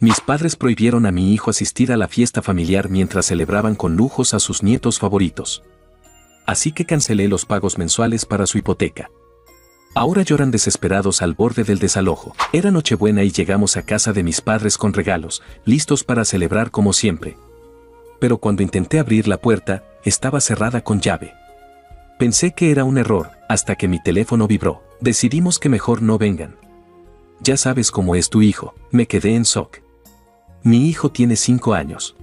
Mis padres prohibieron a mi hijo asistir a la fiesta familiar mientras celebraban con lujos a sus nietos favoritos. Así que cancelé los pagos mensuales para su hipoteca. Ahora lloran desesperados al borde del desalojo. Era Nochebuena y llegamos a casa de mis padres con regalos, listos para celebrar como siempre. Pero cuando intenté abrir la puerta, estaba cerrada con llave. Pensé que era un error, hasta que mi teléfono vibró. Decidimos que mejor no vengan. Ya sabes cómo es tu hijo, me quedé en shock. Mi hijo tiene 5 años.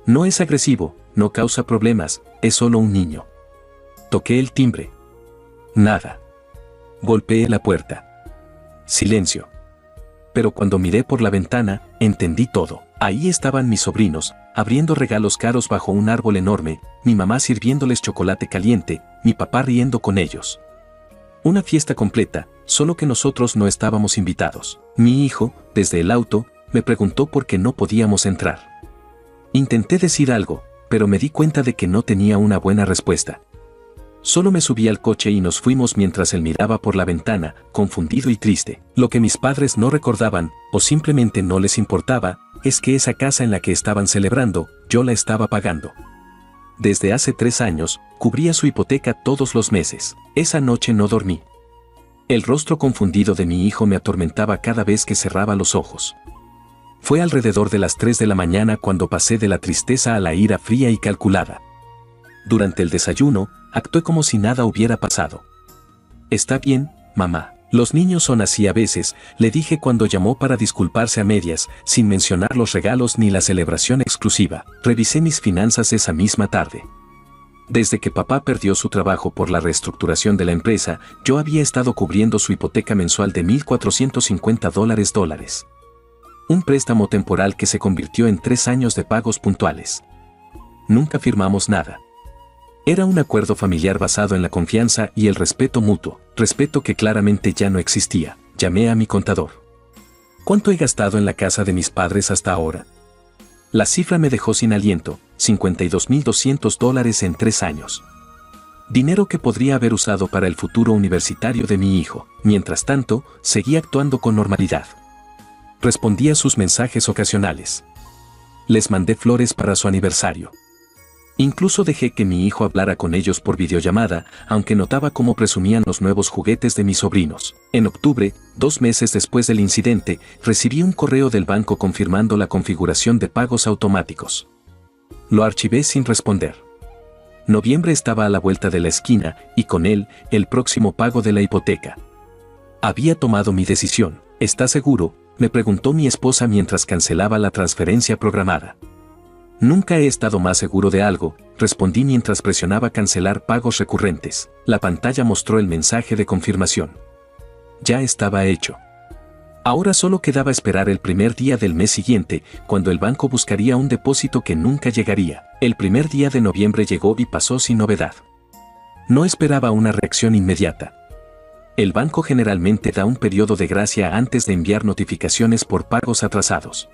No es agresivo, no causa problemas, es solo un niño. Toqué el timbre. Nada. Golpeé la puerta. Silencio. Pero cuando miré por la ventana, entendí todo. Ahí estaban mis sobrinos, abriendo regalos caros bajo un árbol enorme, mi mamá sirviéndoles chocolate caliente, mi papá riendo con ellos. Una fiesta completa, solo que nosotros no estábamos invitados. Mi hijo, desde el auto, me preguntó por qué no podíamos entrar. Intenté decir algo, pero me di cuenta de que no tenía una buena respuesta. Solo me subí al coche y nos fuimos mientras él miraba por la ventana, confundido y triste. Lo que mis padres no recordaban, o simplemente no les importaba, es que esa casa en la que estaban celebrando, yo la estaba pagando. Desde hace 3 años, cubría su hipoteca todos los meses. Esa noche no dormí. El rostro confundido de mi hijo me atormentaba cada vez que cerraba los ojos. Fue alrededor de las 3 de la mañana cuando pasé de la tristeza a la ira fría y calculada. Durante el desayuno, actué como si nada hubiera pasado. «Está bien, mamá. Los niños son así a veces», le dije cuando llamó para disculparse a medias, sin mencionar los regalos ni la celebración exclusiva. Revisé mis finanzas esa misma tarde. Desde que papá perdió su trabajo por la reestructuración de la empresa, yo había estado cubriendo su hipoteca mensual de $1,450. Un préstamo temporal que se convirtió en 3 años de pagos puntuales. Nunca firmamos nada. Era un acuerdo familiar basado en la confianza y el respeto mutuo, respeto que claramente ya no existía. Llamé a mi contador. ¿Cuánto he gastado en la casa de mis padres hasta ahora? La cifra me dejó sin aliento, $52,200 en 3 años. Dinero que podría haber usado para el futuro universitario de mi hijo. Mientras tanto, seguí actuando con normalidad. Respondí a sus mensajes ocasionales. Les mandé flores para su aniversario. Incluso dejé que mi hijo hablara con ellos por videollamada, aunque notaba cómo presumían los nuevos juguetes de mis sobrinos. En octubre, 2 meses después del incidente, recibí un correo del banco confirmando la configuración de pagos automáticos. Lo archivé sin responder. Noviembre estaba a la vuelta de la esquina, y con él, el próximo pago de la hipoteca. Había tomado mi decisión. ¿Estás seguro?, me preguntó mi esposa mientras cancelaba la transferencia programada. Nunca he estado más seguro de algo, respondí mientras presionaba cancelar pagos recurrentes. La pantalla mostró el mensaje de confirmación. Ya estaba hecho. Ahora solo quedaba esperar el primer día del mes siguiente, cuando el banco buscaría un depósito que nunca llegaría. El primer día de noviembre llegó y pasó sin novedad. No esperaba una reacción inmediata. El banco generalmente da un periodo de gracia antes de enviar notificaciones por pagos atrasados.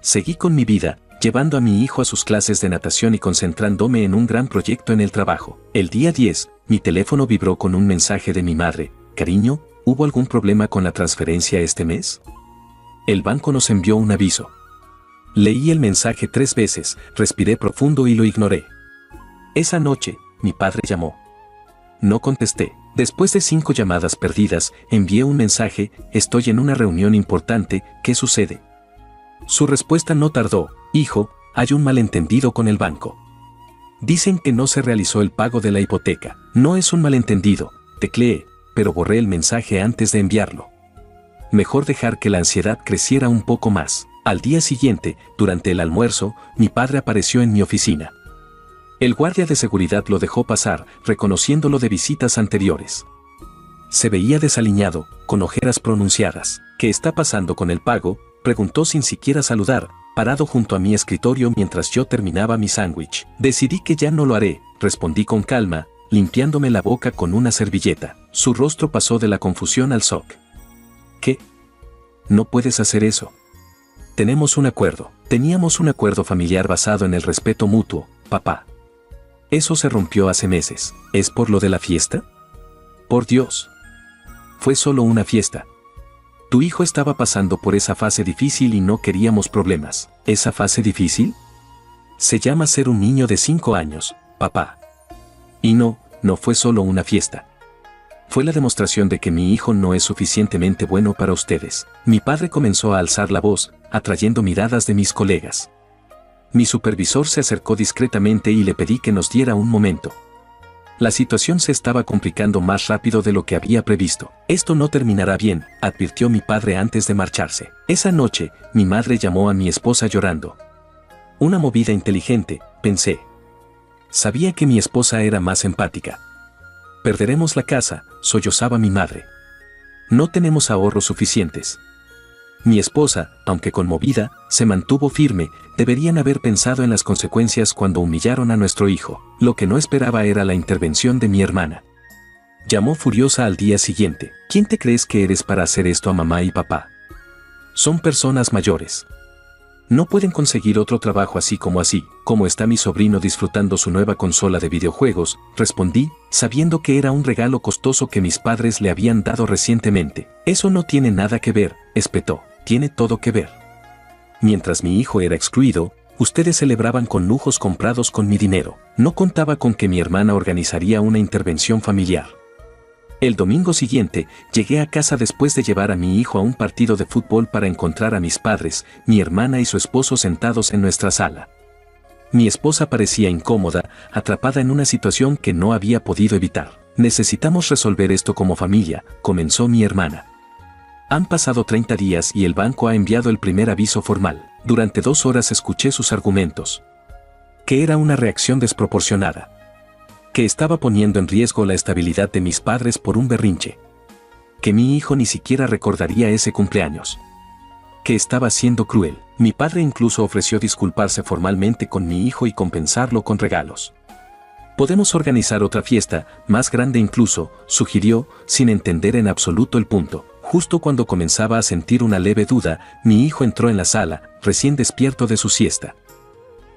Seguí con mi vida, llevando a mi hijo a sus clases de natación y concentrándome en un gran proyecto en el trabajo. El día 10, mi teléfono vibró con un mensaje de mi madre. «Cariño, ¿hubo algún problema con la transferencia este mes?» El banco nos envió un aviso. Leí el mensaje 3 veces, respiré profundo y lo ignoré. Esa noche, mi padre llamó. No contesté. Después de 5 llamadas perdidas, envié un mensaje: «Estoy en una reunión importante, ¿qué sucede?». Su respuesta no tardó: «Hijo, hay un malentendido con el banco. Dicen que no se realizó el pago de la hipoteca». «No es un malentendido», tecleé, pero borré el mensaje antes de enviarlo. Mejor dejar que la ansiedad creciera un poco más. Al día siguiente, durante el almuerzo, mi padre apareció en mi oficina. El guardia de seguridad lo dejó pasar, reconociéndolo de visitas anteriores. Se veía desaliñado, con ojeras pronunciadas. «¿Qué está pasando con el pago?», preguntó sin siquiera saludar, parado junto a mi escritorio mientras yo terminaba mi sándwich. «Decidí que ya no lo haré», respondí con calma, limpiándome la boca con una servilleta. Su rostro pasó de la confusión al shock. «¿Qué? No puedes hacer eso. Tenemos un acuerdo. Teníamos un acuerdo familiar basado en el respeto mutuo, papá. Eso se rompió hace meses. ¿Es por lo de la fiesta?». «Por Dios. Fue solo una fiesta. Tu hijo estaba pasando por esa fase difícil y no queríamos problemas. ¿Esa fase difícil? Se llama ser un niño de 5 años, papá. Y no fue solo una fiesta. Fue la demostración de que mi hijo no es suficientemente bueno para ustedes. Mi padre comenzó a alzar la voz, atrayendo miradas de mis colegas. Mi supervisor se acercó discretamente y le pedí que nos diera un momento. La situación se estaba complicando más rápido de lo que había previsto. Esto no terminará bien, advirtió mi padre antes de marcharse. Esa noche, mi madre llamó a mi esposa llorando. Una movida inteligente, pensé. Sabía que mi esposa era más empática. Perderemos la casa, sollozaba mi madre. No tenemos ahorros suficientes. Mi esposa, aunque conmovida, se mantuvo firme. Deberían haber pensado en las consecuencias cuando humillaron a nuestro hijo. Lo que no esperaba era la intervención de mi hermana. Llamó furiosa al día siguiente. ¿Quién te crees que eres para hacer esto a mamá y papá? Son personas mayores. No pueden conseguir otro trabajo así. Como está mi sobrino disfrutando su nueva consola de videojuegos, respondí, sabiendo que era un regalo costoso que mis padres le habían dado recientemente. Eso no tiene nada que ver, espetó. Tiene todo que ver. Mientras mi hijo era excluido, ustedes celebraban con lujos comprados con mi dinero. No contaba con que mi hermana organizaría una intervención familiar. El domingo siguiente, llegué a casa después de llevar a mi hijo a un partido de fútbol para encontrar a mis padres, mi hermana y su esposo sentados en nuestra sala. Mi esposa parecía incómoda, atrapada en una situación que no había podido evitar. Necesitamos resolver esto como familia, comenzó mi hermana. Han pasado 30 días y el banco ha enviado el primer aviso formal. Durante 2 horas escuché sus argumentos. Que era una reacción desproporcionada. Que estaba poniendo en riesgo la estabilidad de mis padres por un berrinche. Que mi hijo ni siquiera recordaría ese cumpleaños. Que estaba siendo cruel. Mi padre incluso ofreció disculparse formalmente con mi hijo y compensarlo con regalos. Podemos organizar otra fiesta, más grande incluso, sugirió, sin entender en absoluto el punto. Justo cuando comenzaba a sentir una leve duda, mi hijo entró en la sala, recién despierto de su siesta.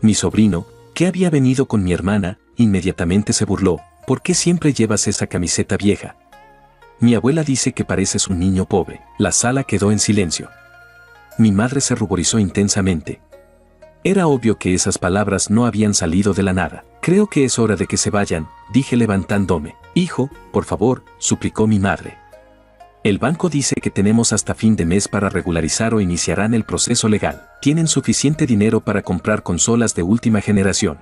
Mi sobrino, que había venido con mi hermana, inmediatamente se burló. ¿Por qué siempre llevas esa camiseta vieja? Mi abuela dice que pareces un niño pobre. La sala quedó en silencio. Mi madre se ruborizó intensamente. Era obvio que esas palabras no habían salido de la nada. Creo que es hora de que se vayan, dije levantándome. Hijo, por favor, suplicó mi madre. El banco dice que tenemos hasta fin de mes para regularizar o iniciarán el proceso legal. Tienen suficiente dinero para comprar consolas de última generación.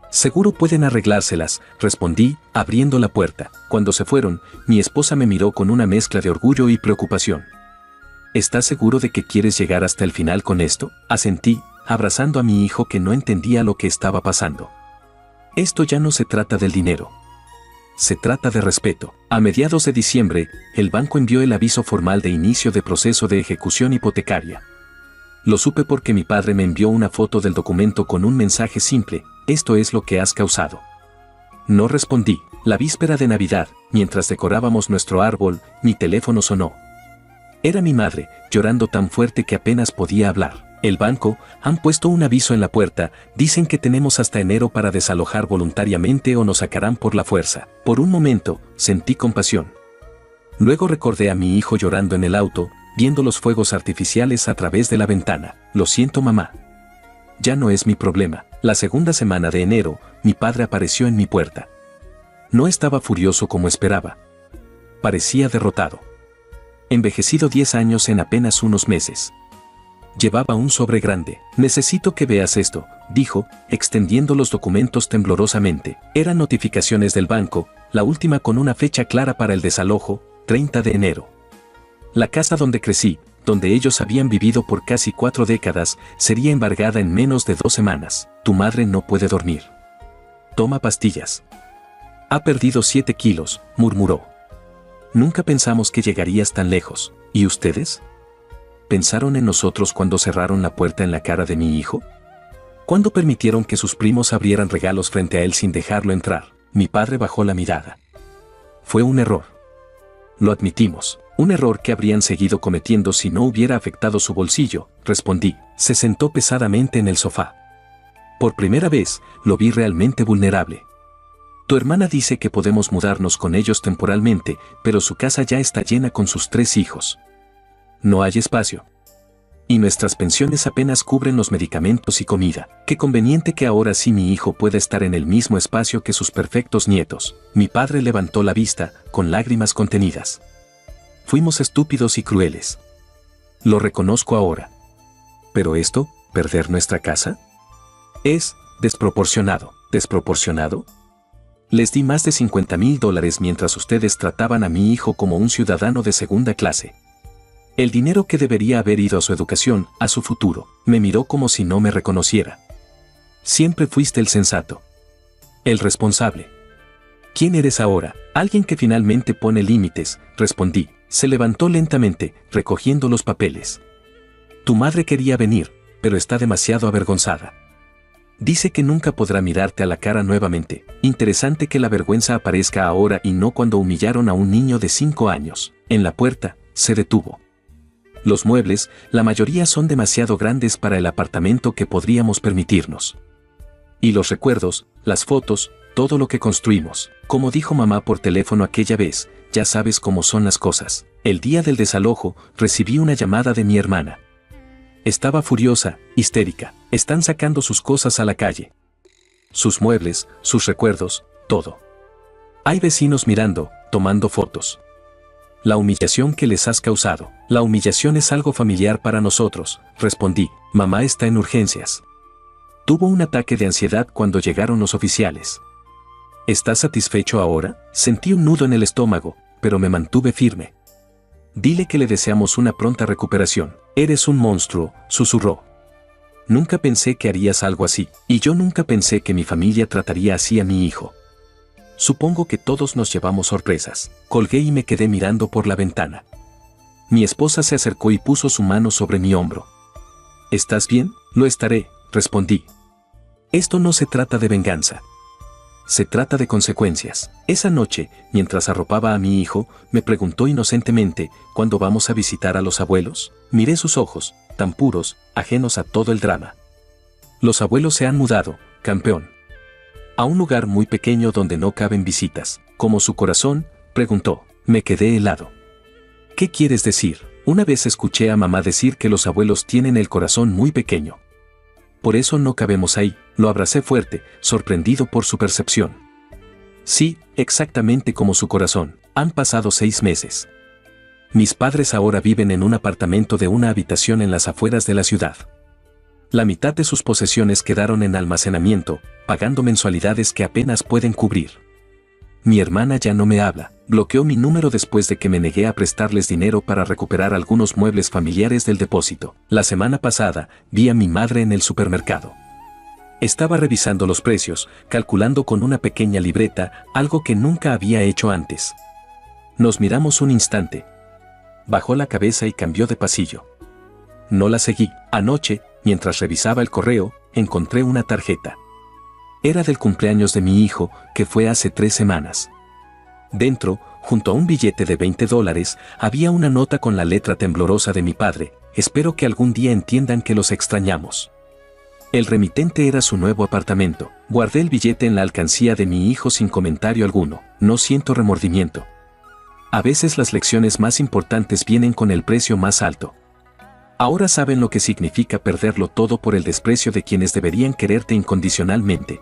Seguro pueden arreglárselas, respondí, abriendo la puerta. Cuando se fueron, mi esposa me miró con una mezcla de orgullo y preocupación. ¿Estás seguro de que quieres llegar hasta el final con esto? Asentí, abrazando a mi hijo que no entendía lo que estaba pasando. Esto ya no se trata del dinero. Se trata de respeto. A mediados de diciembre, el banco envió el aviso formal de inicio de proceso de ejecución hipotecaria. Lo supe porque mi padre me envió una foto del documento con un mensaje simple: esto es lo que has causado. No respondí. La víspera de Navidad, mientras decorábamos nuestro árbol, mi teléfono sonó. Era mi madre, llorando tan fuerte que apenas podía hablar. El banco, han puesto un aviso en la puerta, dicen que tenemos hasta enero para desalojar voluntariamente o nos sacarán por la fuerza. Por un momento, sentí compasión. Luego recordé a mi hijo llorando en el auto, viendo los fuegos artificiales a través de la ventana. Lo siento, mamá. Ya no es mi problema. La segunda semana de enero, mi padre apareció en mi puerta. No estaba furioso como esperaba. Parecía derrotado. Envejecido 10 años en apenas unos meses. Llevaba un sobre grande. Necesito que veas esto, dijo, extendiendo los documentos temblorosamente. Eran notificaciones del banco, la última con una fecha clara para el desalojo, 30 de enero. La casa donde crecí, donde ellos habían vivido por casi 4 décadas, sería embargada en menos de 2 semanas. Tu madre no puede dormir. Toma pastillas. Ha perdido 7 kilos, murmuró. Nunca pensamos que llegarías tan lejos. ¿Y ustedes? ¿Pensaron en nosotros cuando cerraron la puerta en la cara de mi hijo? ¿Cuándo permitieron que sus primos abrieran regalos frente a él sin dejarlo entrar? Mi padre bajó la mirada. Fue un error. Lo admitimos. Un error que habrían seguido cometiendo si no hubiera afectado su bolsillo, respondí. Se sentó pesadamente en el sofá. Por primera vez, lo vi realmente vulnerable. Tu hermana dice que podemos mudarnos con ellos temporalmente, pero su casa ya está llena con sus 3 hijos. no hay espacio. Y nuestras pensiones apenas cubren los medicamentos y comida. Qué conveniente que ahora sí mi hijo pueda estar en el mismo espacio que sus perfectos nietos. Mi padre levantó la vista, con lágrimas contenidas. Fuimos estúpidos y crueles. Lo reconozco ahora. Pero esto, ¿perder nuestra casa? Es desproporcionado. ¿Desproporcionado? Les di más de $50,000 mientras ustedes trataban a mi hijo como un ciudadano de segunda clase. El dinero que debería haber ido a su educación, a su futuro. Me miró como si no me reconociera. Siempre fuiste el sensato. El responsable. ¿Quién eres ahora? Alguien que finalmente pone límites, respondí. Se levantó lentamente, recogiendo los papeles. Tu madre quería venir, pero está demasiado avergonzada. Dice que nunca podrá mirarte a la cara nuevamente. Interesante que la vergüenza aparezca ahora y no cuando humillaron a un niño de 5 años. En la puerta, se detuvo. Los muebles, la mayoría son demasiado grandes para el apartamento que podríamos permitirnos. Y los recuerdos, las fotos, todo lo que construimos. Como dijo mamá por teléfono aquella vez, ya sabes cómo son las cosas. El día del desalojo, recibí una llamada de mi hermana. Estaba furiosa, histérica. Están sacando sus cosas a la calle. Sus muebles, sus recuerdos, todo. Hay vecinos mirando, tomando fotos. La humillación que les has causado. La humillación es algo familiar para nosotros, respondí. Mamá está en urgencias. Tuvo un ataque de ansiedad cuando llegaron los oficiales. ¿Estás satisfecho ahora? Sentí un nudo en el estómago, pero me mantuve firme. Dile que le deseamos una pronta recuperación. Eres un monstruo, susurró. Nunca pensé que harías algo así, y yo nunca pensé que mi familia trataría así a mi hijo. Supongo que todos nos llevamos sorpresas. Colgué y me quedé mirando por la ventana. Mi esposa se acercó y puso su mano sobre mi hombro. ¿Estás bien? Lo estaré, respondí. Esto no se trata de venganza. Se trata de consecuencias. Esa noche, mientras arropaba a mi hijo, me preguntó inocentemente, ¿cuándo vamos a visitar a los abuelos? Miré sus ojos, tan puros, ajenos a todo el drama. Los abuelos se han mudado, campeón. A un lugar muy pequeño donde no caben visitas. ¿Como su corazón? Preguntó. Me quedé helado. ¿Qué quieres decir? Una vez escuché a mamá decir que los abuelos tienen el corazón muy pequeño. Por eso no cabemos ahí. Lo abracé fuerte, sorprendido por su percepción. Sí, exactamente como su corazón. Han pasado 6 meses. Mis padres ahora viven en un apartamento de una habitación en las afueras de la ciudad. La mitad de sus posesiones quedaron en almacenamiento, pagando mensualidades que apenas pueden cubrir. Mi hermana ya no me habla. Bloqueó mi número después de que me negué a prestarles dinero para recuperar algunos muebles familiares del depósito. La semana pasada, vi a mi madre en el supermercado. Estaba revisando los precios, calculando con una pequeña libreta, algo que nunca había hecho antes. Nos miramos un instante. Bajó la cabeza y cambió de pasillo. No la seguí. Anoche, mientras revisaba el correo, encontré una tarjeta. Era del cumpleaños de mi hijo, que fue hace 3 semanas. Dentro, junto a un billete de $20, había una nota con la letra temblorosa de mi padre. Espero que algún día entiendan que los extrañamos. El remitente era su nuevo apartamento. Guardé el billete en la alcancía de mi hijo sin comentario alguno. No siento remordimiento. A veces las lecciones más importantes vienen con el precio más alto. Ahora saben lo que significa perderlo todo por el desprecio de quienes deberían quererte incondicionalmente.